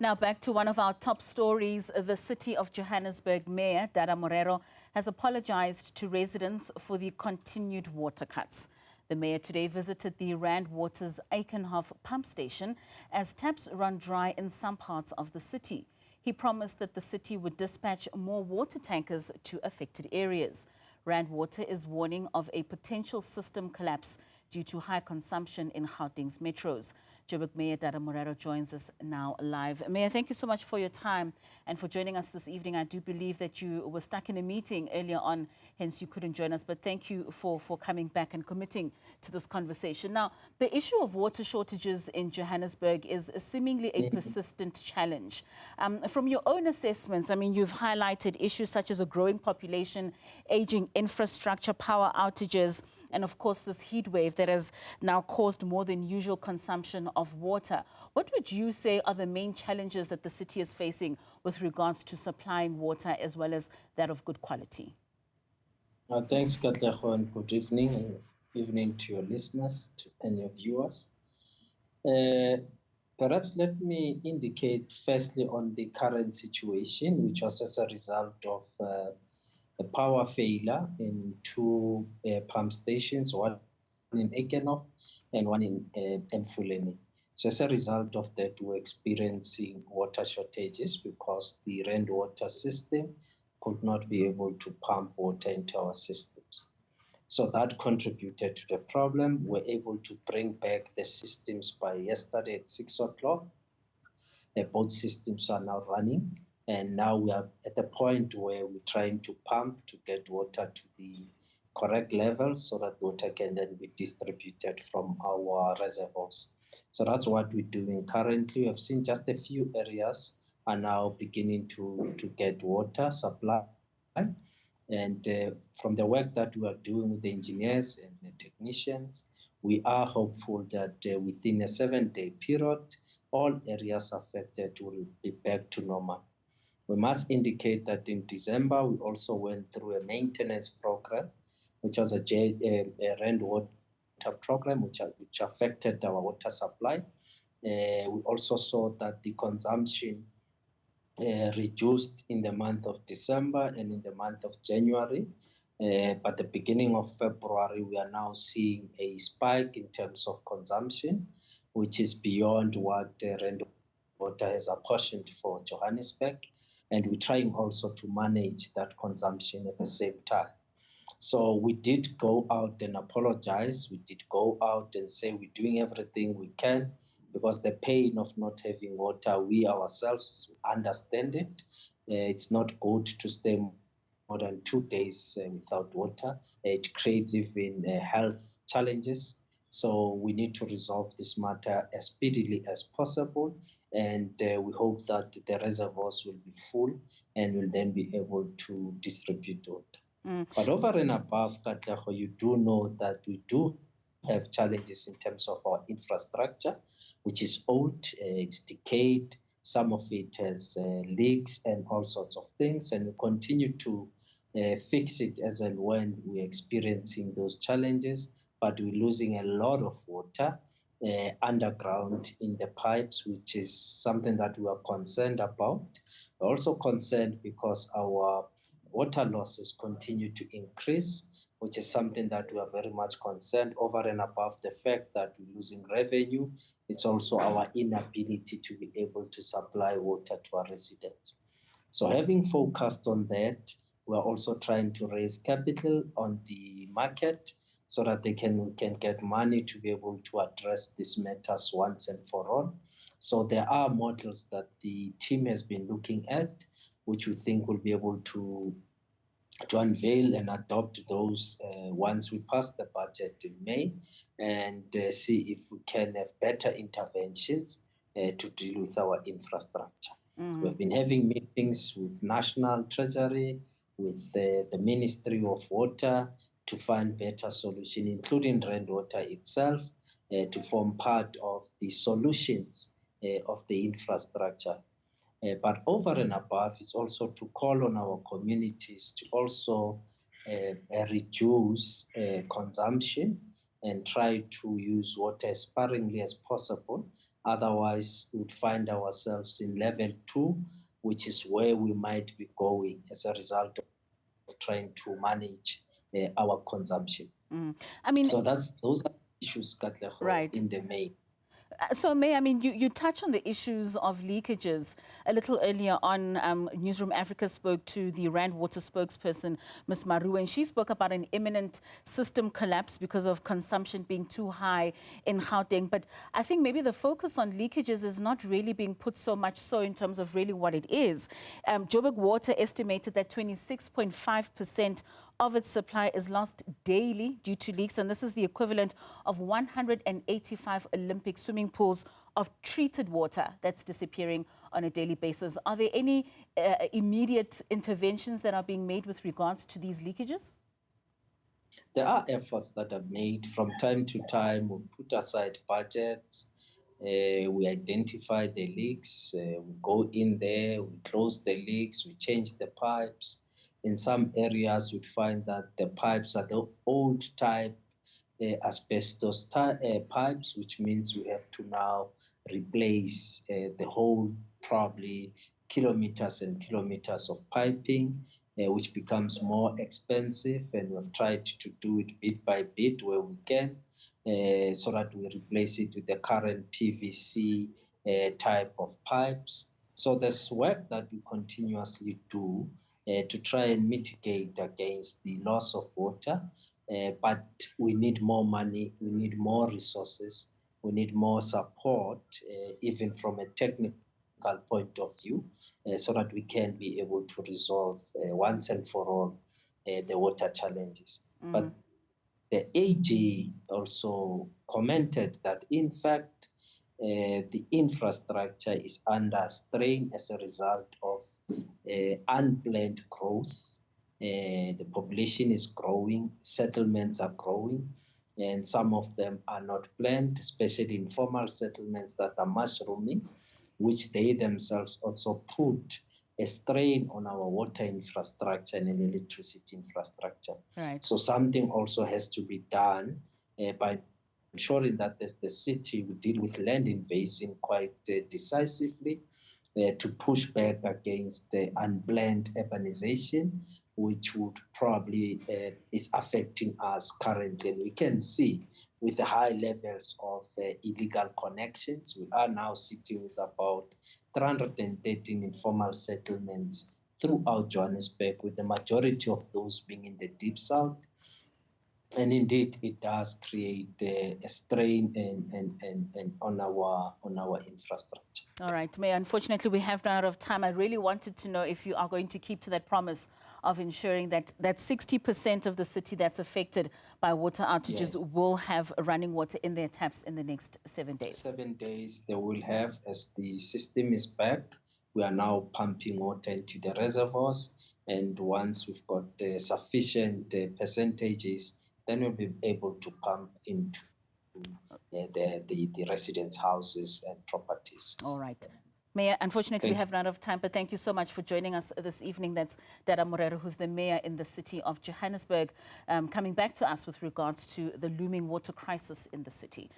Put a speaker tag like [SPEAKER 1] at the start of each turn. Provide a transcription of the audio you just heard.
[SPEAKER 1] Now back to one of our top stories. The City of Johannesburg Mayor, Dada Morero, has apologized to residents for the continued water cuts. The mayor today visited the Rand Water's Eikenhof pump station as taps run dry in some parts of the city. He promised that the city would dispatch more water tankers to affected areas. Rand Water is warning of a potential system collapse due to high consumption in Gauteng's metros. Joburg Mayor Dada Morero joins us now live. Mayor, thank you so much for your time and for joining us this evening. I do believe that you were stuck in a meeting earlier on, hence you couldn't join us, but thank you for coming back and committing to this conversation. Now, the issue of water shortages in Johannesburg is seemingly a persistent challenge. From your own assessments, I mean, you've highlighted issues such as a growing population, aging infrastructure, power outages, and of course this heat wave that has now caused more than usual consumption of water. What would you say are the main challenges that the city is facing with regards to supplying water as well as that of good quality?
[SPEAKER 2] Thanks, Katleho, and good evening, and evening to your listeners and your viewers. Perhaps let me indicate firstly on the current situation, which was as a result of a power failure in two pump stations, one in Eikenhof and one in Mfuleni. So as a result of that, we're experiencing water shortages because the Rand Water system could not be able to pump water into our systems. So that contributed to the problem. We're able to bring back the systems by yesterday at 6 o'clock. Both systems are now running. And now we are at the point where we're trying to pump to get water to the correct level so that water can then be distributed from our reservoirs. So that's what we're doing currently. We've seen just a few areas are now beginning to get water supply. And from the work that we are doing with the engineers and the technicians, we are hopeful that within a 7-day period, all areas affected will be back to normal. We must indicate that in December, we also went through a maintenance program, which was a Rand Water program, which affected our water supply. We also saw that the consumption reduced in the month of December and in the month of January. But the beginning of February, we are now seeing a spike in terms of consumption, which is beyond what Rand Water has apportioned for Johannesburg. And we're trying also to manage that consumption at the same time. So we did go out and apologize. We did go out and say we're doing everything we can because the pain of not having water, we ourselves understand it. It's not good to stay more than 2 days without water. It creates even health challenges. So we need to resolve this matter as speedily as possible. And we hope that the reservoirs will be full and will then be able to distribute water. But over and above, Katleho, you do know that we do have challenges in terms of our infrastructure, which is old, it's decayed. Some of it has leaks and all sorts of things, and we continue to fix it as and when we're experiencing those challenges, but we're losing a lot of water underground in the pipes, which is something that we are concerned about. We're also concerned because our water losses continue to increase, which is something that we are very much concerned over and above the fact that we're losing revenue. It's also our inability to be able to supply water to our residents. So having focused on that, we're also trying to raise capital on the market so that we can get money to be able to address these matters once and for all. So there are models that the team has been looking at, which we think will be able to unveil and adopt those once we pass the budget in May and see if we can have better interventions to deal with our infrastructure. We've been having meetings with National Treasury, with the Ministry of Water to find better solutions, including Rand Water itself, to form part of the solutions of the infrastructure. But over and above, it's also to call on our communities to also reduce consumption and try to use water as sparingly as possible Otherwise, we would find ourselves in level 2, which is where we might be going as a result of trying to manage our consumption.
[SPEAKER 1] I mean,
[SPEAKER 2] so those are issues, Katlego,
[SPEAKER 1] right.
[SPEAKER 2] in the main.
[SPEAKER 1] So, May, I mean, you touch on the issues of leakages. A little earlier on, Newzroom Afrika spoke to the Rand Water spokesperson, Ms. Maru, and she spoke about an imminent system collapse because of consumption being too high in Gauteng. But I think maybe the focus on leakages is not really being put so much so in terms of really what it is. Joburg Water estimated that 26.5% of its supply is lost daily due to leaks, and this is the equivalent of 185 Olympic swimming pools of treated water that's disappearing on a daily basis. Are there any immediate interventions that are being made with regards to these leakages?
[SPEAKER 2] There are efforts that are made from time to time. We put aside budgets, we identify the leaks, we go in there, we close the leaks, we change the pipes. In some areas, we find that the pipes are the old type asbestos pipes, which means we have to now replace the whole, probably kilometers and kilometers of piping, which becomes more expensive, and we've tried to do it bit by bit where we can, so that we replace it with the current PVC type of pipes. So there's work that we continuously do to try and mitigate against the loss of water, but we need more money, we need more resources, we need more support, even from a technical point of view, so that we can be able to resolve once and for all the water challenges. But the AG also commented that, in fact, the infrastructure is under strain as a result of unplanned growth. The population is growing, settlements are growing, and some of them are not planned, especially informal settlements that are mushrooming, which they themselves also put a strain on our water infrastructure and electricity infrastructure.
[SPEAKER 1] Right.
[SPEAKER 2] So something also has to be done by ensuring that as the city we deal with land invasion quite decisively, to push back against unplanned urbanization, which would probably is affecting us currently. And we can see with the high levels of illegal connections, we are now sitting with about 313 informal settlements throughout Johannesburg, with the majority of those being in the deep south. And indeed, it does create a strain and on our infrastructure.
[SPEAKER 1] All right, Mayor, unfortunately, we have run out of time. I really wanted to know if you are going to keep to that promise of ensuring that 60% of the city that's affected by water outages will have running water in their taps in the next 7 days.
[SPEAKER 2] 7 days they will have, as the system is back. We are now pumping water into the reservoirs, and once we've got sufficient percentages, then we'll be able to pump into the residents' houses and properties.
[SPEAKER 1] All right. Mayor, unfortunately, we have run out of time, but thank you so much for joining us this evening. That's Dada Morero, who's the mayor in the city of Johannesburg, coming back to us with regards to the looming water crisis in the city.